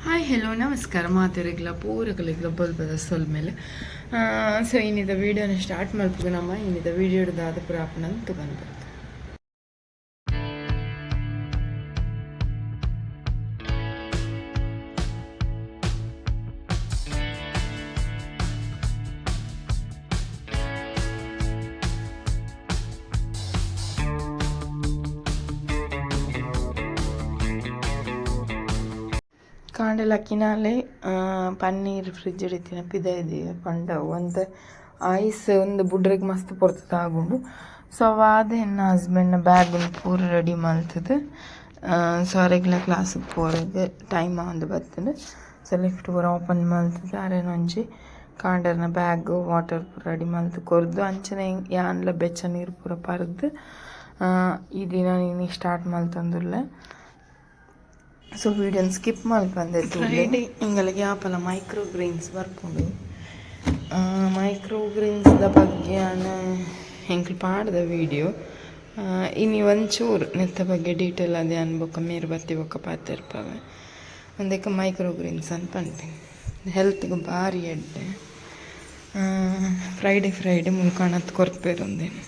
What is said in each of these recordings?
Hi hello ನಮಸ್ಕಾರ ಮಾತಾಡಿಗ್ಲ ಪೂರಕಲಿಗ್ಲ ಬಲ್ಬದ ಸೊಲ್ ಮೇಲೆ so ಇನ್ನಿದ ವೀಡಿಯೋನ ಸ್ಟಾರ್ಟ್ ಮಾಡ್ಬೇಕು ನಮ್ಮ ಇನ್ನಿದ ವೀಡಿಯೋ ಹಿಡ್ದಾದ ಪುರಾಪನಂತ ಬಂದ್ಬರ್ತು. ಕಾಂಡಲಕ್ಕಿನಾಲೆ ಪನ್ನೀರ್ ಫ್ರಿಜ್ ಇಡ್ತೀನಿ ಪಿದ ಪಂಡ ಒಂದು ಐಸ್ ಒಂದು ಬುಡ್ರಿಗೆ ಮಸ್ತ್ ಪೊರ್ತದ ಆಗುಂಡು. ಸೊ ಅವಾದ ನನ್ನ ಹಸ್ಬೆಂಡ್ನ ಬ್ಯಾಗ್ ಪೂರ ರೆಡಿ ಮಾಡ್ತದೆ. ಸೊ ರೆಗ್ಯುಲರ್ ಕ್ಲಾಸಿಗೆ ಪೋರಗೆ ಟೈಮ್ ಒಂದು ಬರ್ತದೆ. ಸೊ ಲಿಫ್ಟ್ ಪೂರ ಓಪನ್ ಮಾಡ್ತದೆ ಅರೇನೊಂಜಿ ಕಾಂಡರ್ನ ಬ್ಯಾಗ್ ವಾಟರ್ ಪೂರ ರೆಡಿ ಮಾಡ್ತು ಕೊರ್ದು ಅಂಚನೆ ಯಾನ್ಲ ಬೆಚ್ಚ ನೀರು ಪೂರ ಪರ್ದು ಈ ದಿನ ನೀನು ಸ್ಟಾರ್ಟ್ ಮಾಡ್ತಂದಿಲ್ಲ. ಸೊ ವೀಡಿಯೋನ ಸ್ಕಿಪ್ ಮಲ್ಪಂದೆ ಫ್ರೈಡೇ ಹಿಂಗಳಿಗೆ ಆಪಲ ಮೈಕ್ರೋ ಗ್ರೀನ್ಸ್ ಬರ್ಕೊಂಡು ಮೈಕ್ರೋ ಗ್ರೀನ್ಸ್ದ ಬಗ್ಗೆ ನಾನು ಹೆಂಗೆ ಪಾಡ್ದೆ ವೀಡಿಯೋ ಇನ್ನು ಒಂಚೂರು ನೆತ್ತ ಬಗ್ಗೆ ಡೀಟೇಲ್ ಅದೇ ಅನ್ಬೇಕು ಮೇರು ಬತ್ತಿ ಬೊಕ್ಕ ಪಾತಿರ್ಪವೆ ಒಂದಕ್ಕೆ ಮೈಕ್ರೋ ಗ್ರೀನ್ಸ್ ಅಂತ ಪಂತೀನಿ ಹೆಲ್ತ್ಗೆ ಭಾರಿ ಎಡ್ಡೆ. ಫ್ರೈಡೇ ಮುಲ್ಕಾಣತ್ ಕೊರ್ಪೇರೊಂದೇನು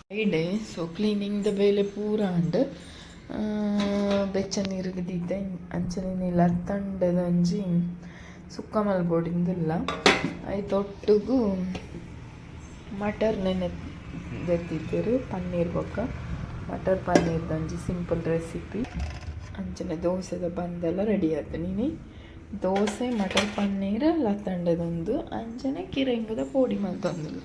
ಫ್ರೈಡೇ. ಸೊ ಕ್ಲೀನಿಂಗ್ದ ಬೇಲೆ ಪೂರ ಅಂಡ್ ಬೆಚ್ಚ ನೀರಿಗೆ ದಿದ್ದೆ ಅಂಚನೇನಿಲ್ಲ ತಂಡದೊಂಜಿ ಸುಕ್ಕ ಮಲ್ಬೋಡಿಂದಿಲ್ಲ ಐತೊಟ್ಟಿಗೂ ಮಟರ್ ನೆನೆತ್ತಿದ್ದರು ಪನ್ನೀರ್ ಬೊಕ್ಕ ಮಟರ್ ಪನ್ನೀರ್ದೊಂಜಿ ಸಿಂಪಲ್ ರೆಸಿಪಿ. ಅಂಚನೆ ದೋಸೆದ ಬಂದೆಲ್ಲ ರೆಡಿ ಆಯ್ತು ನೀನು ದೋಸೆ ಮಟರ್ ಪನ್ನೀರ್ ಲತ್ತಂಡದೊಂದು ಅಂಚನೆ ಕಿರಂಗದ ಪೋಡಿ ಮಲ್ತೊಂದಿಲ್ಲ.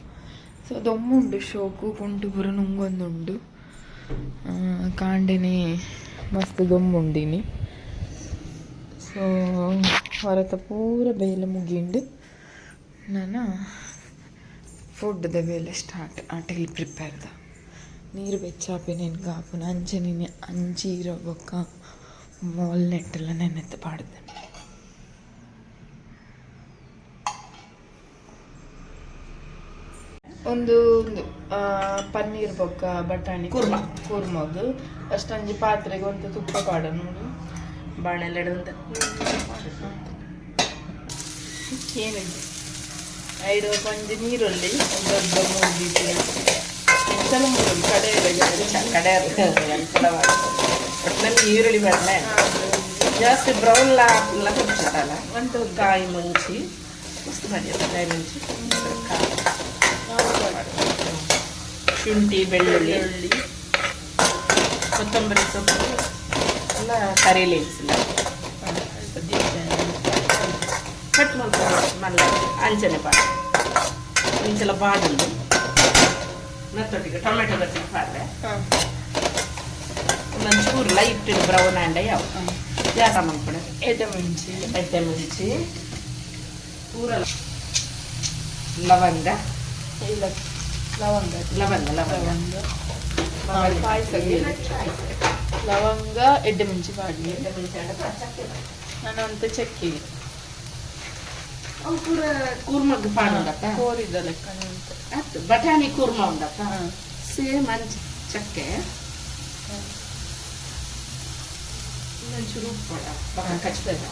ಸೊ ದೊಮ್ಮುಂಡು ಶೋಕು ಕುಂಟು ಪುರ ನುಂಗೊಂದುಂಡು ಕಾಂಡೆನೆ ಮಸ್ತ್ ದೊಮ್ಮುಂಡಿನಿ. ಸೊ ಹೊರತ ಪೂರ ಬೇಲೆ ಮುಗಿಂಡು ನಾನು ಫುಡ್ದ ಬೇಲೆ ಸ್ಟಾರ್ಟ್ ಆಟಲ್ಲಿ ಪ್ರಿಪೇರ್ದ ನೀರು ಬೆಚ್ಚಾಪಿನೇನು ಗಾಪುನ ಅಂಚನೆ ಅಂಜೀರ ಬೊಕ್ಕ ವಾಲ್ನೆಟ್ಟೆಲ್ಲ ನೆನೆತ್ತು ಪಾಡ್ದೆ. ಒಂದು ಪನ್ನೀರ್ ಬೊಕ್ಕ ಬಟಾಣಿ ಕೂರ್ಮದು ಫಸ್ಟ್ ಅಂಜಿ ಪಾತ್ರೆಗೆ ಒಂದು ತುಪ್ಪ ಪಾಡ ನೋಡು ಬಾಣೆಲ್ಲ ಇಡಂತ ಏನಿದೆ ಐದು ಕೊಂಚ ನೀರುಳ್ಳಿ ದೊಡ್ಡ ಮೂರು ಎಂತೆಲ್ಲ ಮೂರುಳ್ಳಿ ಕಡೆ ಒಟ್ಟಿನಲ್ಲಿ ಈರುಳ್ಳಿ ಬೇಡ ಜಾಸ್ತಿ ಬ್ರೌನ್ ಎಲ್ಲ ಕುಚ್ಚಾಡಲ್ಲ ಒಂದು ಕಾಯಿ ಮುಂಚಿ ಮಸ್ತ್ ಮಾಡಿಲ್ಲ ಕಾಯಿ ಮುಂಚಿ ಶುಂಠಿ ಬೆಳ್ಳುಳ್ಳಿ ಕೊತ್ತಂಬರಿ ಸೊಪ್ಪು ಎಲ್ಲ ಕರಿಲಿ ಇರಿಸಿಲ್ಲ ಕಟ್ ಮಾಡ್ಕೊಂಡು ಮಲ್ಲ ಅಂಚನೆ ಪಾಡ ಇಂಚೆಲ್ಲ ಬಾಡಿದ್ದು ಮತ್ತೊಟ್ಟಿಗೆ ಟೊಮೆಟೊ ಗಟ್ಟಿ ಪಾಡ್ರೆ ಒಂದೊಂದು ಚೂರು ಲೈಟ್ ಬ್ರೌನ್ ಆಂಡ ಯಾವ ಜಾಸ್ತಿ ಮಾಡ್ಕೊಡೆ ಎಡ್ಡೆ ಮುಂಚಿ ಪೂರ ಲವಂಗ ಲವಂಗ ಎಡ್ಡೆ ಮುಂಚಿ ಪಾಡಿ ನಾನು ಅಂತ ಚಕ್ಕಿ ಪೂರ ಕೂರ್ಮಗ್ ಪಾಡತ್ತ ಕೋರಿದ ಲೆಕ್ಕ ಆಯ್ತು. ಬಟಾಣಿ ಕೂರ್ಮ ಉಂಡತ್ತ ಸೇಮ್ ಅಂಚ ಚಕ್ಕೆ ಚೂರು ಪಡ ಕಚ್ಬೇಕ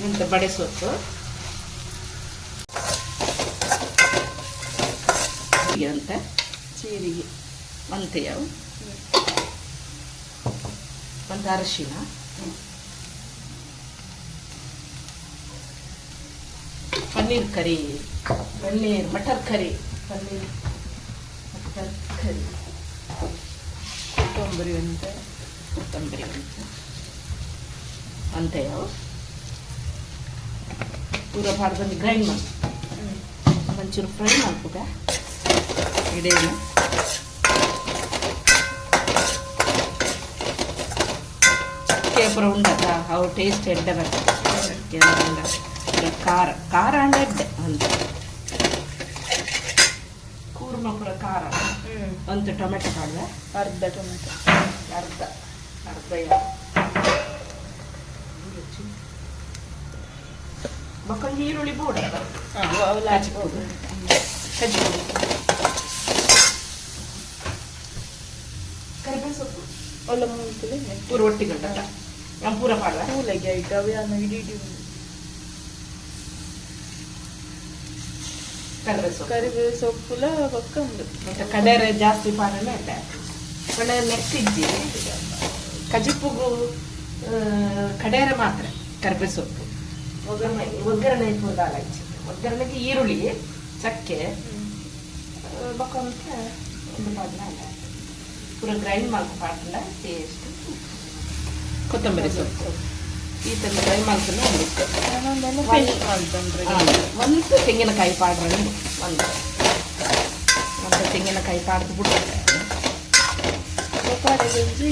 ಅಂತ ಬಡೆ ಸೊಪ್ಪು ಅಂತ ಜೀರಿಗೆ ಮಂತೆಯವು ಒಂದು ಅರಶಿನ ಪನ್ನೀರ್ ಕರಿ ಮಟರ್ ಕರಿ ಕೊತ್ತಂಬರಿ ಅಂತೆಯವು ಪೂರ ಪಾಡ್ದಲ್ಲಿ ಗ್ರೈಂಡ್ ಮಾಡಿ ಒಂಚೂರು ಫ್ರೈ ಮಾಡ್ಬೋದ ಇಡೇನು ಪೂರ ಉಂಡದ ಅವು ಟೇಸ್ಟ್ ಎಡ್ಡೆ ಬರ್ತದೆ ಖಾರ ಅಂಡ ಎಡ್ಡೆ ಅಂತ ಕೂರ್ಮ ಪೂರ ಖಾರ ಒಂದು ಟೊಮೆಟೊ ಪಾಡ್ದೆ ಅರ್ಧ ಟೊಮೆಟೊ ಅರ್ಧ ಬಕ್ಕಂಗೆ ಈರುಳ್ಳಿ ಬೋಡ ಅವೆಲ್ಲ ಹಚ್ಬೋದು ಕರಿಬೇವು ಸೊಪ್ಪು ಒಳ್ಳೆ ಮೂರು ಪೂರ ಒಟ್ಟಿಗೆ ഞാൻ പൂര പാടാം പൂലൊക്കെ ആയിട്ട് അവയാണ് ഇടിയിട്ട് ಕರಿಬೇವು ಸೊಪ್ಪುಲ ಪಕ್ಕ ಉಂಟು ಮತ್ತೆ ಕಡೇರೆ ಜಾಸ್ತಿ ಪಾಡಲ್ಲ ಕಡೆ ನೆಕ್ಸ್ಟ್ ಇಜ್ಜಿ ಕಜಿಪ್ಪುಗು ಕಡೇರೆ ಮಾತ್ರ ಕರಿಬೇವು ಸೊಪ್ಪು ಒಗ್ಗರಣೆ ಪೂರ್ದಾಲ ಒಗ್ಗರಣೆಗೆ ಈರುಳ್ಳಿ ಚಕ್ಕೆ ಬಕ್ಕ ಒಂದು ಪಾಡಲ ಪೂರ ಗ್ರೈಂಡ್ ಮಾಡ್ಕೊ ಪಾಡಲ್ಲ ಟೇಸ್ಟ್ ಕೊತ್ತಂಬರಿ ಸೊಪ್ಪು ಈ ಥರ ಫ್ರೈ ಮಾಡ್ಕೊಂಡು ಒಂದು ತೆಂಗಿನಕಾಯಿ ಪಾಡ್ರೆ ಒಂದು ತೆಂಗಿನಕಾಯಿ ಪಾಡ್ದು ಬಿಡ್ತಾರೆ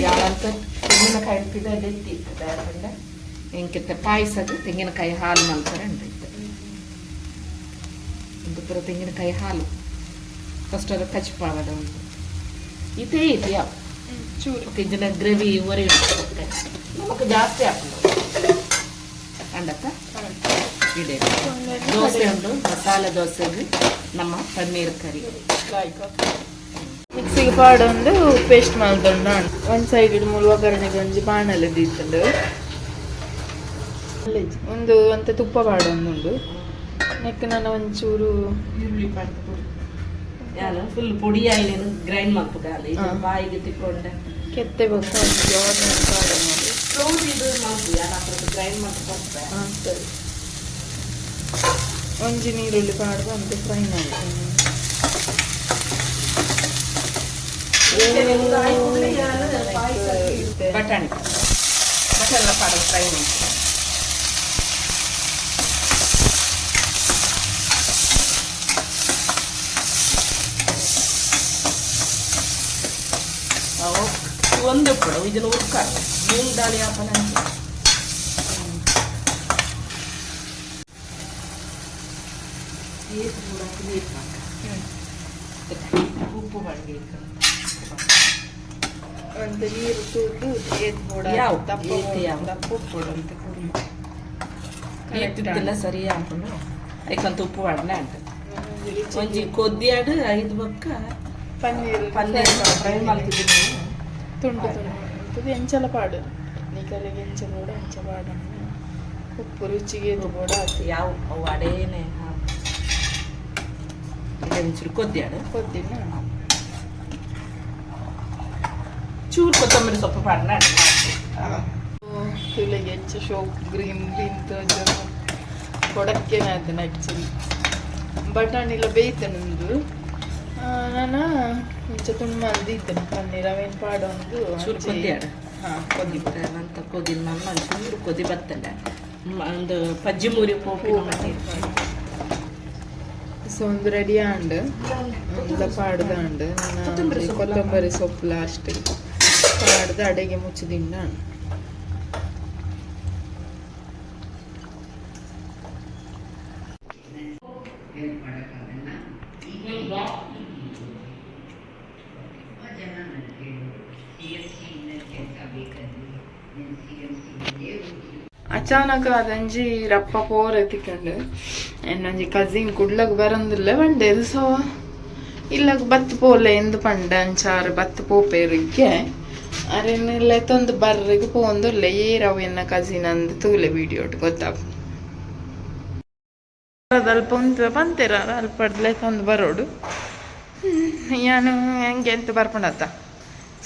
ಯಾವಂತ ತೆಂಗಿನಕಾಯಿ ಪಿದ ಎತ್ತಿರ್ತದೆ ಯಾಕಂದ್ರೆ ಹೆಂಗೆ ಪಾಯಸದು ತೆಂಗಿನಕಾಯಿ ಹಾಲು ಮಾಡ್ತಾರೆ ಒಂದು ಪೂರ ತೆಂಗಿನಕಾಯಿ ಹಾಲು ಫಸ್ಟ್ ಅದು ಕಚ್ಪಾವದ ಒಂದು ಇದೇ ಇದೆ ಯಾವ ಚೂರು ಇದನ್ನ ಗ್ರೇವಿ ಒರೆ ನಮಗೆ ಜಾಸ್ತಿ ಹಾಕೋದು ಅಂಡಕ್ಕ ಇದೆ ದೋಸೆ ಉಂಟು ಮಸಾಲೆ ದೋಸೆಗೆ ನಮ್ಮ ಪನ್ನೀರ್ ಕರಿ ಮಿಕ್ಸಿಗೆ ಪಾಡೊಂದು ಪೇಸ್ಟ್ ಮಾಡ್ಕೊಂಡು ಒಂದು ಸೈಡ್ ಮೂಲ ಒಗ್ಗರಣೆಗೆ ಒಂಜಿ ಬಾಣಲೆ ದೀತುಂಡು ಒಂದು ಅಂತ ತುಪ್ಪ ಪಾಡೊಂದುಂಡು ನೆಕ್ ನಾನು ಒಂಚೂರು ಈರುಳ್ಳಿ ಪಾಡ್ದು ಫುಲ್ ಪುಡಿ ಆಯಿಲ್ ಗ್ರೈಂಡ್ ಮಾಡ್ಬೇಕಾಗಲಿ ಬಾಯಿಗೆ ತಿಕ್ಕೊಂಡೆ ಕೆತ್ತೆ ಬೊಕ್ಕ ಇದು ಮಾಡ್ತೀವಿ ಗ್ರೈಂಡ್ ಮಾಡ್ಕೊಳ್ತೆ ಸರಿ ಒಂಜಿ ನೀರುಳ್ಳಿ ಪಾಡ್ದು ಅಂತ ಫ್ರೈ ಮಾಡಿ ಬಟಾಣಿ ಬಟಾಣ ಪಾಡು ಫ್ರೈ ಮಾಡ್ತೀವಿ ಒಂದು ಕೊಡು ಇದನ್ನು ಹುರ್ಕಾರ ಮೂಂಗ್ ದಾಳಿ ಹಾಕೋಣ ಉಪ್ಪು ಮಾಡಿ ಒಂದು ನೀರು ತೂದು ಏತ್ ಬೋಡ ದಪ್ಪ ಕೊಡು ಅಂತ ಎತ್ತಿಲ್ಲ ಸರಿ ಹಾಕೊಂಡು ಅದಕ್ಕಂತ ಉಪ್ಪು ಮಾಡಲ ಅಂತ ಒಂಜಿ ಕೊದ್ದಿ ಆಡು ಐದು ಬೊಕ್ಕ ಪನ್ನೀರ್ ಫ್ರೈ ಮಾಡ್ತಿದ್ದೀನಿ ತುಂಡು ತುಂಡು ಎಂಚಲ ಪಾಡು ನೀಕಲ್ಲಿಗೆ ಎಂಚ ಕೂಡ ಎಂಚ ಪಾಡು ಉಪ್ಪು ರುಚಿಗೆ ಕೂಡ ಯಾವ ಅವು ಅಡೇನೆ ಒಂಚೂರು ಕೊದ್ದಿ ಆಡು ಕೊದ್ದಿನ ಚೂರು ಕೊತ್ತಂಬರಿ ಸೊಪ್ಪು ಪಾಡ್ನ ತುಳಿಗೆ ಹೆಚ್ಚು ಶೋಪ್ ಗ್ರೀನ್ ಕೊಡಕ್ಕೇನೆ ಅದನ್ನ ಆ್ಯಕ್ಚುಲಿ ಬಟಾಣಿ ಎಲ್ಲ ಬೇಯ್ತಾನೊಂದು ನಾನು ಮುಂಚೆ ತುಂಬ ಅಂದಿದ್ದೇನೆ ಪನ್ನೀರ್ ಅವೇನು ಪಾಡೊಂದು ಚೂರು ಕೊದ್ದಿ ಆಡು ಕೊದ್ದಿ ಅಂತ ಕೊದ್ದಿ ನಮ್ಮ ಚೂರು ಕೊದ್ದಿ ಬತ್ತಲ್ಲ ಒಂದು ಪಜ್ಜಿ ಮೂರಿ ಪೋಪಿ ಸೊ ಒಂದು ರೆಡಿ ಆಂಡ್ ಎಲ್ಲ ಪಾಡ್ದಾಂಡ್ ಕೊತ್ತಂಬರಿ ಸೊಪ್ಪು ಲಾಸ್ಟ್ ಪಾಡ್ದು ಅಡೆಗೆ ಮುಚ್ಚಿದಿಂದ ಅಚಾನಕ ಅದಂಜಿ ರಪ್ಪ ಪೋರ್ ಎತ್ತಿಕೊಂಡು ಎನ್ನೊಂಜಿ ಕಸಿನ್ ಕುಡ್ಲಗ್ ಬರಂದಿಲ್ಲ ಬಂಡೇದು ಸೊ ಇಲ್ಲಗ್ ಬತ್ತು ಪೋಲೆ ಎಂದು ಪಂಡ ಅಂಚಾರು ಬತ್ತು ಪೋಪೇರಿಗೆ ಅರೆನ್ನೆಲ್ಲ ತೊಂದು ಬರ್ರಿಗೆ ಪೋಂದುಲ್ಲ ಏರವು ಎನ್ನ ಕಸಿನ್ ಅಂದು ತೂಲೆ ವಿಡಿಯೋಟ್ ಗೊತ್ತಾಗ ಅದಲ್ಪ ಒಂದು ಬಂತೀರ ಅಲ್ಪಡ್ಲೆ ತಂದು ಬರೋಡು ನಾನು ಹೆಂಗೆ ಅಂತ ಬರ್ಕೊಂಡತ್ತ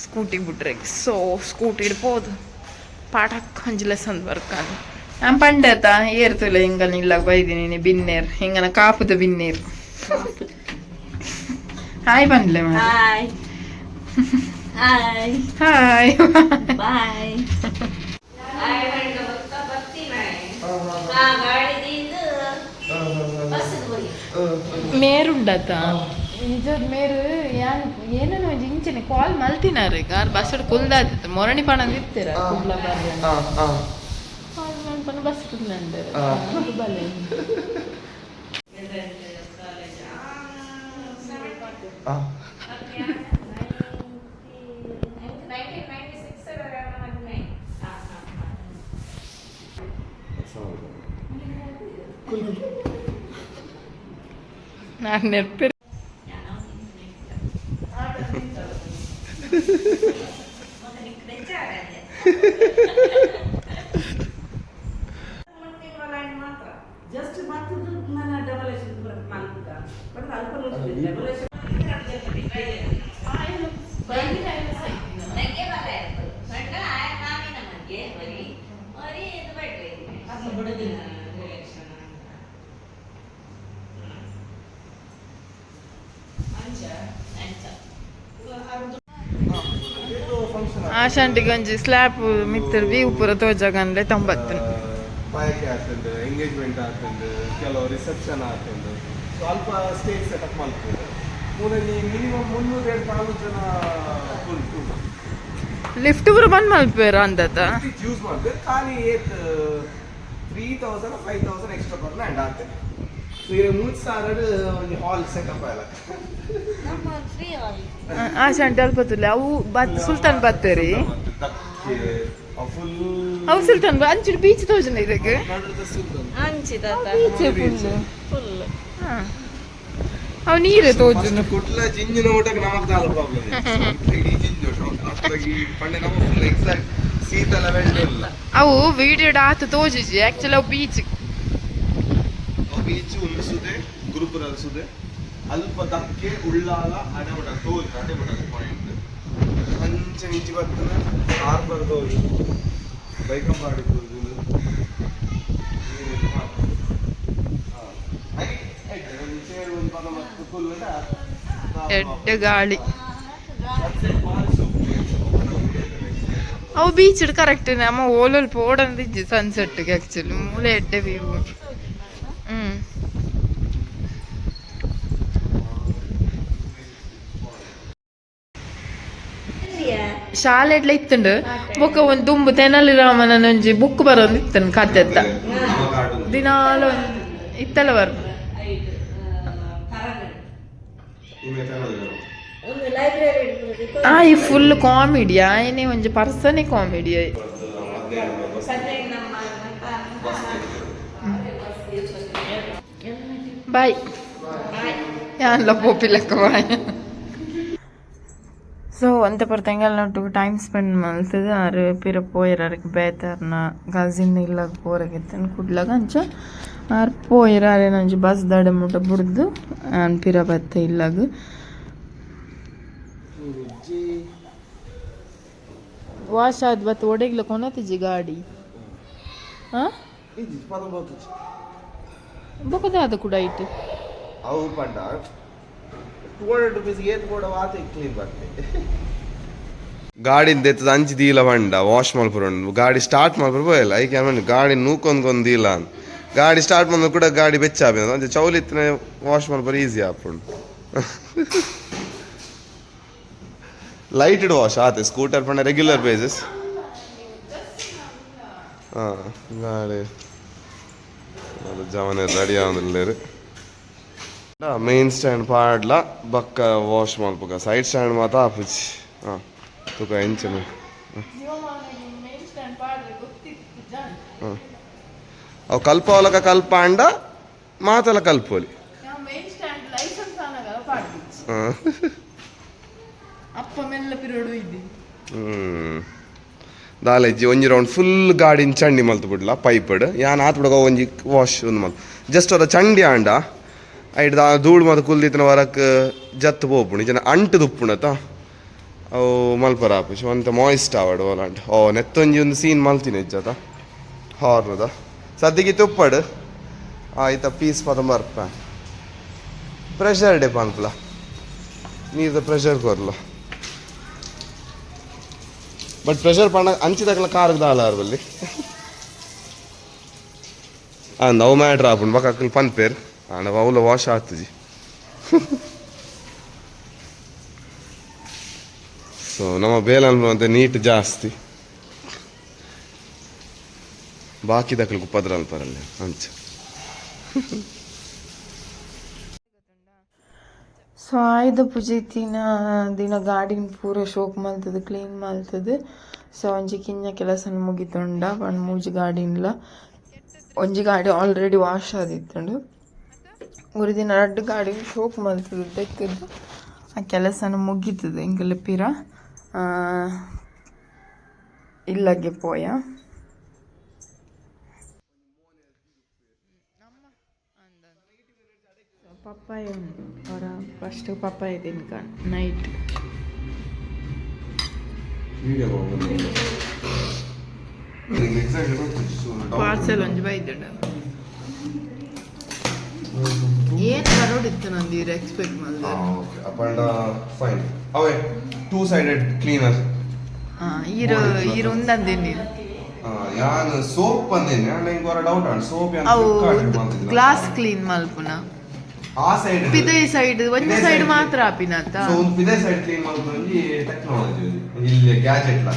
ಸ್ಕೂಟಿ ಬಿಟ್ರೆ ಸೊ ಸ್ಕೂಟಿ ಇಡ್ಬೋದು ಪಾಠಕ್ಕೆ ಹೊಂಜಿಲ್ಲ ಸಂದ್ ಬರ್ಕಾನು ನಾನು ಪಂಡತ ಏರ್ತುಲ್ಲ ಹಿಂಗ ನಿಲ್ಲಾಗ ಬೈದೀನಿ ಬಿನ್ನೇರ್ ಹಿಂಗನ ಕಾಪುದ ಬಿನ್ನೇರ್ ಹಾಯ್ ಬಂದ್ಲೆ ಹಾಯ್ ಹಾಯ್ ಹಾಯ್ ಬಾಯ್ ಮೇರುಂಡತ ನಿಜದ ಮೇರು ಏನೇನೋ ಇಂಚನೆ ಕಾಲ್ ಮಲ್ತಿನಾರ ಈಗ ಬಸ್ ಕುಲ್ದಾತಿತ್ತು ಮೊರಣಿ ಪಣ ಇರ್ತೀರ ಕುಡ್ಲ ಬರ್ರಿ ಕಾಲ್ ಮಾಡ್ಕೊಂಡು ಬಸ್ ಕುಡ್ಲಂಡ ಬಲೆ ನಾನು ನೆನಪಿ ಆಶಾಂಟಿಗೆ ಒಂಜಿ ಸ್ಲ್ಯಾಬ್ ಮಿತ್ತರ್ ವ್ಯೂ ಪೂರ ತೋಜಗಂದ್ರೆ 90 ಪಾಯಕೆ ಆಗ್ತದೆ, ಎಂಗೇಜ್ಮೆಂಟ್ ಆಗ್ತದೆ, ಕೆಲವು ರಿಸೆಪ್ಷನ್ ಆಗ್ತದೆ. ಸ್ವಲ್ಪ ಸ್ಟೇಜ್ ಸೆಟಪ್ ಮಾಡ್ತದೆ. ಮೂರಲ್ಲಿ ಮಿನಿಮಮ್ 300-400 ಜನ ಉಂಟು. ಲಿಫ್ಟ್ ಪೂರ ಬಂದ್ ಮಲ್ಪೇರ ಅಂದತ್ತ ಯೂಸ್ ಮಾಡ್ತಾರೆ. ಖಾಲಿ 3000 5000 ಎಕ್ಸ್ಟ್ರಾ ಬರ್ ಲ್ಯಾಂಡ್ ಆಗ್ತದೆ. ಈಗ 3000 ಒಂದು ಹಾಲ್ ಸೆಟಪ್ ಆಯ್ಲ. ಆಶಾಂಟಿ ಅಲ್ಪತ್ತಲ್ಲ ಅವು ಸುಲ್ತಾನ್ ಬತ್ತೇರಿ ಅವು ಸುಲ್ತಾನ್ ಅಂಚಿಡ್ ಬೀಚ್ ತೋಜನ ಇದಕ್ಕೆ ಅವು ನೀರೇ ತೋಜನ ಕೊಟ್ಲ ಜಿಂಜಿನ ಊಟಕ್ಕೆ ನಮಗ್ ದಾಲ ಪ್ರಾಬ್ಲಮ್ ಇಡೀ ಜಿಂಜು ಅಷ್ಟಾಗಿ ಪಂಡೆ ನಮ್ಮ ಫುಲ್ ಎಕ್ಸಾಕ್ಟ್ ಸೀತಲ ವೆಂಡಲ್ಲ ಅವು ವಿಡಿಯೋ ಆತ ತೋಜಿಜಿ ಆಕ್ಚುಲಿ ಅವು ಬೀಚ್ ಉಳಿಸುದೆ ಗುರುಪುರ ಅಲ್ಸುದೆ ಅಲ್ಪ ದಕ್ಕೆ ಉಳ್ಳಾಲ ಅಡೆಮಟ ತೋಜು ಅಡೆಮಟ ಪಾಯಿಂಟ್ ಅಂಚ ನಿಂಚಿ ಬರ್ತದೆ ಹಾರ್ಬರ್ ತೋಜು ಬೈಕಂಪಾಡಿ ತೋಜು ಎಡ್ಡ ಗಾಳಿ ಅವು ಬೀಚ್ ಕರೆಕ್ಟ್ ನಮ್ಮ ಓಲಲ್ಲಿ ಪೋಡಂದಿಜ್ಜಿ ಸನ್ಸೆಟ್ಗೆ ಆಕ್ಚುಲಿ ಮೂಲೆ ಎಡ್ಡೆ ವ್ಯೂ ಶಾಲೆಡ್ಲ ಇತ್ತುಂಡು ಬೊಕ್ಕ ಒಂದು ದುಂಬು ತೆನಲಿ ರಾಮನ ಒಂಜಿ ಬುಕ್ ಬರೋದು ಇತ್ತನ್ ಕತೆತ್ತ ದಿನಾಲು ಇತ್ತಲ್ಲ ಬರ್ ಈ ಫುಲ್ ಕಾಮಿಡಿ ಆಯನೆ ಒಂಜಿ ಪರ್ಸನೇ ಕಾಮಿಡಿ ಬಾಯ್ ಯಾನ್ಲ ಪೋಪಿಲಕ್ಕ ಬಾಯ್ ಸೊ ಅಂತ ಪರ್ತೆಂಗೆಲ್ಲ ನೊಟ್ಟು ಟೈಮ್ ಸ್ಪೆಂಡ್ ಮಲ್ತದೆ ಆರು ಪಿರ ಪೋಯರಕ್ಕೆ ಬೇತಾರ್ನ ಕಸಿನ್ ಇಲ್ಲಾಗ ಪೋರಗಿತ್ತನ ಕುಡ್ಲಾಗ ಅಂಚ ಆರು ಪೋಯರ ಅರೆ ನಂಜಿ ಬಸ್ ದಾಡೆ ಮುಟ್ಟ ಬಿಡ್ದು ಆನ್ ಪಿರ ಬತ್ತೆ ಇಲ್ಲಾಗ ವಾಶ್ ಆದ್ ಬತ್ತು ಒಡೆಗ್ಲ ಕೊನತಿಜಿ ಗಾಡಿ ಹಾಂ ಬೊಕದ ಅದು ಕೂಡ ಇಟ್ಟು ಅವು ಪಂಡ 200 rupees ಏತ್ ಕೂಡ ವಾತ ಕ್ಲೀನ್ ಬರ್ತದೆ ಗಾಡಿಂದ ಎತ್ತದ ಅಂಚಿ ದೀಲ ಬಂಡ ವಾಶ್ ಮಲ್ಪುರಂಡು ಗಾಡಿ ಸ್ಟಾರ್ಟ್ ಮಲ್ಪುರ ಪೋಯಲ್ಲ ಐಕೆ ಆಮೇಲೆ ಗಾಡಿ ನೂಕೊಂದು ದೀಲ ಅಂತ ಗಾಡಿ ಸ್ಟಾರ್ಟ್ ಮಾಡಿದ್ರು ಕೂಡ ಗಾಡಿ ಬೆಚ್ಚಾಬಿ ಅಂಚೆ ಚೌಲಿತ್ತನೆ ವಾಶ್ ಮಲ್ಪುರ ಈಸಿ ಆಪುಂಡು ಲೈಟೆಡ್ ವಾಶ್ ಆತೆ ಸ್ಕೂಟರ್ ಪಂಡ ರೆಗ್ಯುಲರ್ ಬೇಸಸ್ ಹಾಂ ಗಾಡಿ ಜವನ ರೆಡಿ ಆಗೋದಿಲ್ಲ ಮೇನ್ ಸ್ಟ್ಯಾಂಡ್ ಪಾಡ್ಲ ಬಕ್ಕ ವಾಶ್ ಮಲ್ಪಗ ಸೈಡ್ ಸ್ಟ್ಯಾಂಡ್ ಮಾತ ಆಪುಜಿ ಹಾಂ ತುಕ ಎಂಚನು ಹಾಂ ಅವು ಕಲ್ಪವಲಕ ಕಲ್ಪಾಂಡ ಮಾತಲ ಕಲ್ಪೋಲಿ ಹಾಂ ದಾಲೆಜ್ಜಿ ಒಂಜಿ ರೌಂಡ್ ಫುಲ್ ಗಾಡಿನ ಚಂಡಿ ಮಲ್ತು ಬಿಡ್ಲ ಪೈಪಡ್ ಯಾನ್ ಆತ್ ಬಿಡಗ ಒಂಜಿ ವಾಶ್ ಒಂದು ಮಲ್ತು ಜಸ್ಟ್ ಅದ ಚಂಡಿ ಆಂಡ ಐಟ್ ಧೂಳು ಮತ್ತು ಕುಲ್ದಿತ್ತಿನ ಹೊರಕ್ಕೆ ಜತ್ತು ಪೋಪುಣಿ ಜನ ಅಂಟು ದುಪ್ಪುಣತ ಅವು ಮಲ್ಪರ ಆಪುಜಿ ಒಂತ ಮಾಯಿಸ್ಟ್ ಆವಡು ಓಲಾಂಟ್ ಓ ನೆತ್ತೊಂಜಿ ಒಂದು ಸೀನ್ ಮಲ್ತೀನಿ ಹೆಜ್ಜದ ಹಾರ್ನದ ಸದ್ಯಕ್ಕೆ ತುಪ್ಪಡು ಆಯ್ತಾ ಪೀಸ್ ಪದ ಬರ್ಪ ಪ್ರೆಷರ್ ಡೇ ಪನ್ಪಲ ನೀರ್ದ ಪ್ರೆಷರ್ ಕೊರ್ಲ ಬಟ್ ಪ್ರೆಷರ್ ಪಂಡ ಅಂಚಿದಕ್ಲ ಕಾರ್ಗೆ ದಾಲಾರ ಬಲ್ಲಿ ಅಂದ ಅವು ಮ್ಯಾಟ್ರ್ ಆಪುಂಡು ಬಕ್ಕ ಪನ್ಪೇರ್ ನಾವು ಅವಳ ವಾಶ್ ಆಗ್ತದೆ ಸೊ ನಮ್ಮ ಬೇಲನ್ನು ಅಂತ ನೀಟ್ ಜಾಸ್ತಿ ಬಾಕಿ ದಕ್ಕಲಿಗೆ ಉಪದ್ರ ಅಲ್ಪರಲ್ಲಿ ಅಂಚ ಸೊ ಆಯ್ದ ಪೂಜೆತಿನ ದಿನ ಗಾಡಿನ ಪೂರ ಶೋಕ್ ಮಲ್ತದೆ ಕ್ಲೀನ್ ಮಲ್ತದೆ ಸೊ ಒಂಜಿ ಕಿಂಜ ಕೆಲಸನ ಮುಗಿತುಂಡ ಒಂದು ಮೂಜಿ ಗಾಡಿನ್ಲ ಒಂಜಿ ಗಾಡಿ ಆಲ್ರೆಡಿ ವಾಶ್ ಆದಿತ್ತುಂಡು ஒரு ದಿನ 2 ಗಾಡಿ ಶೋಕ್ ಮಲ್ತದೆ ತೆಕ್ಕದ್ದು ಆ ಕೆಲಸನ ಮುಗೀತದೆ ಹಿಂಗೆಲ್ಲ ಪಿರ ಇಲ್ಲಗೆ ಪೋಯ ಪಪ್ಪಾಯ ಅವರ ಫಸ್ಟ್ ಪಪ್ಪಾಯ ತಿನ್ಕೊಂಡು ನೈಟ್ ಪಾರ್ಸೆಲ್ ಒಂಜಿ ಬೈದ್ದುಂಡ ಏನು ಬರೋಡಿತ್ತು ನಂದು ಇವ್ರು ಎಕ್ಸ್ಪೆಕ್ಟ್ ಮಾಡಿದೆ ಫೈನ್ ಅವೇ ಟೂ ಸೈಡೆಡ್ ಕ್ಲೀನರ್ ಈರು ಒಂದಂದೇನಿ ಯಾನ್ ಸೋಪ್ ಬಂದೇನೆ ನಂಗೆ ಹೊರ ಡೌಟ್ ಆನ್ ಸೋಪ್ ಅವು ಗ್ಲಾಸ್ ಕ್ಲೀನ್ ಮಲ್ಪುನ ಆ ಸೈಡ್ ಪಿದೆ ಸೈಡ್ ಒಂದು ಸೈಡ್ ಮಾತ್ರ ಆಪಿನಂತ ಸೊ ಒಂದು ಪಿದೆ ಸೈಡ್ ಕ್ಲೀನ್ ಮಾಡ್ಕೊಂಡು ಟೆಕ್ನಾಲಜಿ ಇಲ್ಲಿ ಗ್ಯಾಜೆಟ್ ಲ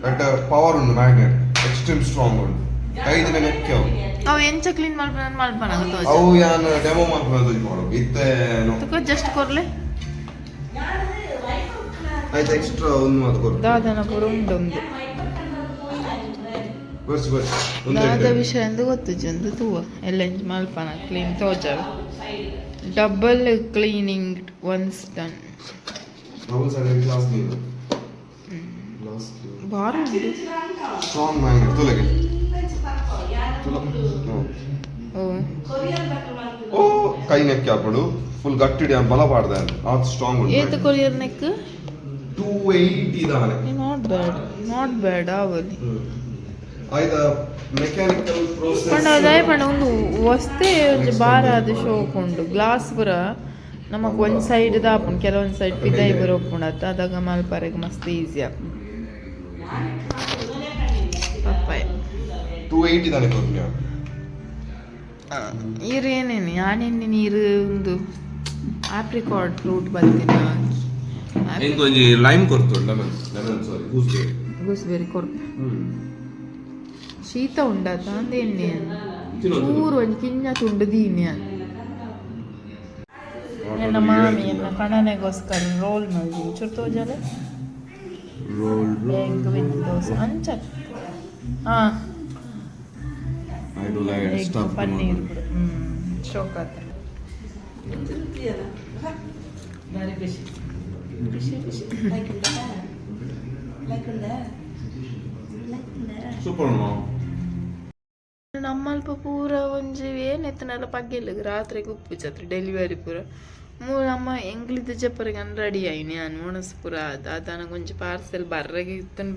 ಬಟ್ ಪವರ್ ಉಂಡು ಮ್ಯಾಗ್ನೆಟ್ ಎಕ್ಸ್ಟ್ರೀಮ್ ಸ್ಟ್ರಾಂಗ್ ಉಂಡು 5 ದಿನ ನೆಕ್ಕೆವು ಅವು ಎಂಚ ಕ್ಲೀನ್ ಮಲ್ಪನ ಅವು ಯಾನ್ ಡೆಮೋ ಮಾಡ್ಕೊಂಡು ತೋಜಿ ಮಾಡು ಇತ್ತೆ ತುಕ ಜಸ್ಟ್ ಕೊರ್ಲೆ ಆಯ್ತು ಎಕ್ಸ್ಟ್ರಾ ಒಂದು ಮಾತು ಕೊಡು ದಾದನ ಪೂರ ಉಂಡು ದಾದ ವಿಷಯ ಎಂದು ಗೊತ್ತು ಜಂದು ತೂವ ಎಲ್ಲ ಮಲ್ಪನ ಕ್ಲೀನ್ ತೋಜಲ್ double cleaning once done double sided glass clean ಬಾರ ಉಂಡು ಸ್ಟ್ರಾಂಗ್ ಮ್ಯಾಗ್ನೆಟ್ ತುಲಗೆ ಓ ಕೈ ನೆಕ್ಕೆ ಹಾಕೊಂಡು ಫುಲ್ ಗಟ್ಟಿಡಿ ಬಲ ಪಾಡ್ದೆ ಅದು ಸ್ಟ್ರಾಂಗ್ ಉಂಟು ಏತ ಕೊರಿಯರ್ ನೆಕ್ 280 ದಾನೆ ನಾಟ್ ಬ್ಯಾಡ್ ಆವಲಿ ಆಯ್ತ ಮೆಕ್ಯಾನಿಕಲ್ ಪ್ರೋಸೆಸ್ ಪಂಡ ಒಂದು ವಸ್ತೆ ಒಂಜಿ ಬಾರ ಅದು ಶೋಕುಂಡು ಗ್ಲಾಸ್ ಪುರ ನಮಕ್ ಒಂದ್ ಸೈಡ್ ದಾಪುಂಡು ಕೆಲವೊಂದ್ ಸೈಡ್ ಪಿದೈ ಬರ ಒಪ್ಪುಂಡತ್ತ ಅದಾಗ ಮಲ್ಪರೆಗ್ ಮಸ್ತ್ ಈಸಿ ಆಪುಂಡು ಪಪ್ಪಾಯ 280 ದಾನೆ ಕೊರ್ನ್ಯಾ ಈರು ಏನೇನು ಯಾನೆನ್ನಿ ನೀರು ಒಂದು ಆಪ್ರಿಕಾಟ್ ಫ್ರೂಟ್ ಬಂದಿನ ಎಂಕೊಂಜಿ ಲೈಮ್ ಕೊರ್ತು ಲೆಮನ್ ಸಾರಿ ಗೂಸ್ಬೆರಿ ಕೊರ್ತು ಶೀತ ಉಂಡಾತ ಅಂದೇನೆ ಪೂರ ಒಂಜಿ ಕಿಂಜ ತುಂಡು ದೀನಿ ನನ್ನ ಮಾಮಿ ಎನ್ನ ಕಣನೆಗೋಸ್ಕರ ರೋಲ್ ಮಾಡಿ ಚೂರು ತೋಜಲೆ ರೋಲ್ ಎಗ್ ವಿತ್ ದೋಸೆ ಅಂಚ I do like egg stuff paneer ಶೋಕಾತ ಬಾರಿ ಖುಷಿ ಸೂಪರ್ ನೋ ನಮ್ಮಲ್ಪ ಪೂರ ಒಂಜಿ ಏನೆತ್ತನೆಲ್ಲ ಪಗ್ಗೆಲ್ಲ ರಾತ್ರಿಗೆ ಉಪ್ಪು ಛತ್ರಿ ಡೆಲಿವರಿ ಪೂರ ನಮ್ಮ ಎಂಗ್ಲಿದ್ದು ಜಪ್ಪರಿಗೆ ರೆಡಿ ಆಯ್ನಿ ನಾನು ಮುಣಸ್ ಪೂರ ಅದು ನನಗೊಂಚು ಪಾರ್ಸೆಲ್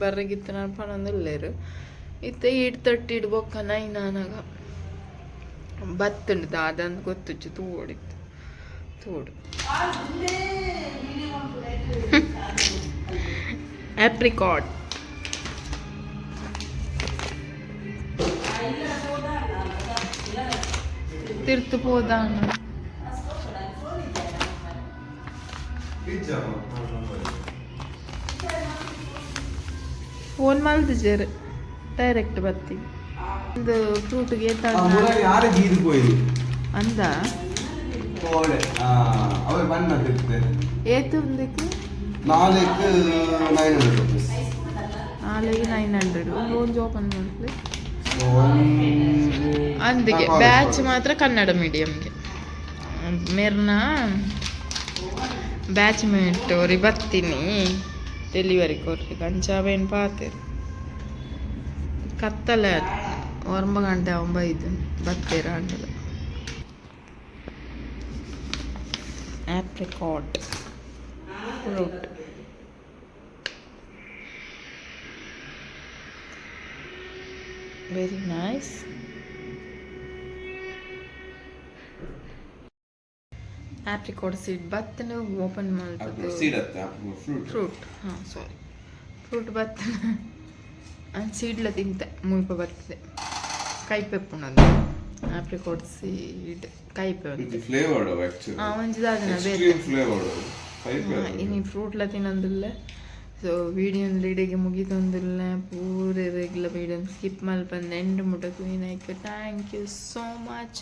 ಬರ್ರಗಿತ್ತು ನಾನು ಪಣೊಂದಿಲ್ಲೇರು ಇತ್ತ 8:30 ಬೊಕ್ಕ 9 ನಾನಾಗ ಬತ್ತುಂಡು ಅದಂದು ಗೊತ್ತುಚ್ಚು ತೂಡಿತ್ತು ತೋಡು ಆಪ್ರಿಕಾಟ್ ತಿರ್ತು ಪೋದಾನ ಫೋನ್ ಮಲ್ದು ಜೇರು ಡೈರೆಕ್ಟ್ ಬತ್ತಿ ಒಂದು ಫ್ರೂಟ್ಗೆ ಯಾರು ಗೀದು ಪೋಯಿ ಅಂದ ಓಡೆ ಅವೇ ಬಣ್ಣ ತಿರ್ತೆ ಏತು ಒಂದಕ್ಕೆ ನಾಲ್ಕು 900 rupees ನಾಳೆಗೆ 900 ಒಂದು ಓಪನ್ ಮಾಡಿದ್ರೆ ಅಂದಿಗೆ ಬ್ಯಾಚ್ ಮಾತ್ರ ಕನ್ನಡ ಮೀಡಿಯಂಗೆ ಮೇರ್ನ ಬ್ಯಾಚ್ ಮೇಟ್ ಅವ್ರಿಗೆ ಬರ್ತೀನಿ ಡೆಲಿವರಿ ಕೊಡ್ಲಿಕ್ಕೆ ಅಂಚಾವೇನು ಪಾತೇರು ಕತ್ತಲೆ 9 ಗಂಟೆ 9 ಬತ್ತೇರ ಅಂಡಲ apricot fruit very nice apricot seed ಬತ್ತನ ಓಪನ್ ಮಾಡ್ತದೆ ಸೀಡ್ ಅತ್ತ ಫ್ರೂಟ್ ಸಾರಿ ಫ್ರೂಟ್ ಬತ್ತನ ಅಂಡ್ ಸೀಡ್ಲ ತಿಂತೆ ಮುಲ್ಪ ಬರ್ತದೆ ಕೈಪೆಪ್ಪುನದು apricot seed ಕೈಪೆ ಒಂದು ಫ್ಲೇವರ್ಡ್ ಆಕ್ಚುಲಿ ಒಂಜಿ ದಾದನ ಬೇರೆ ಫ್ಲೇವರ್ಡ್ ಕೈಪೆ ಇನಿ ಫ್ರೂಟ್ಲ ತಿನ್ನೊಂದಿಲ್ಲ ಸೊ ವಿಡಿಯೋನ ಲೀಡಿಗೆ ಮುಗಿತೊಂದಿಲ್ಲ ಪೂರ ರೆಗ್ಯುಲರ್ ವಿಡಿಯೋನ ಸ್ಕಿಪ್ ಮಲ್ಪಂದು ಎಂಡ್ ಮುಟ್ಟಕು ಏನೈಕೆ ಥ್ಯಾಂಕ್ ಯು ಸೋ ಮಚ್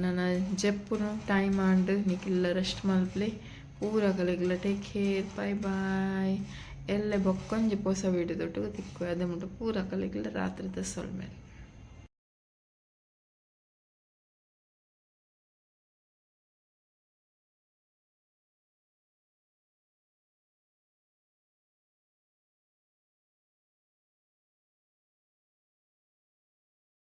ನನ್ನ ಜಪ್ಪುನು ಟೈಮ್ ಆಂಡ್ ನಿಕ್ಕೆಲ್ಲ ರೆಸ್ಟ್ ಮಲ್ಪಲೆ ಪೂರ ಕಲೆಗೆಲ್ಲ ಟೇಕ್ ಕೇರ್ ಬಾಯ್ ಬಾಯ್ ಎಲ್ಲ ಬೊಕ್ಕೊಂಜಿ ಹೊಸ ವಿಡಿಯೋ ತೊಟ್ಟು ತಿಕ್ಕು ಅದ ಮುಟ್ಟ ಪೂರ ಕಲೆಗೆಲ್ಲ ರಾತ್ರಿ 10 ಮೇಲೆ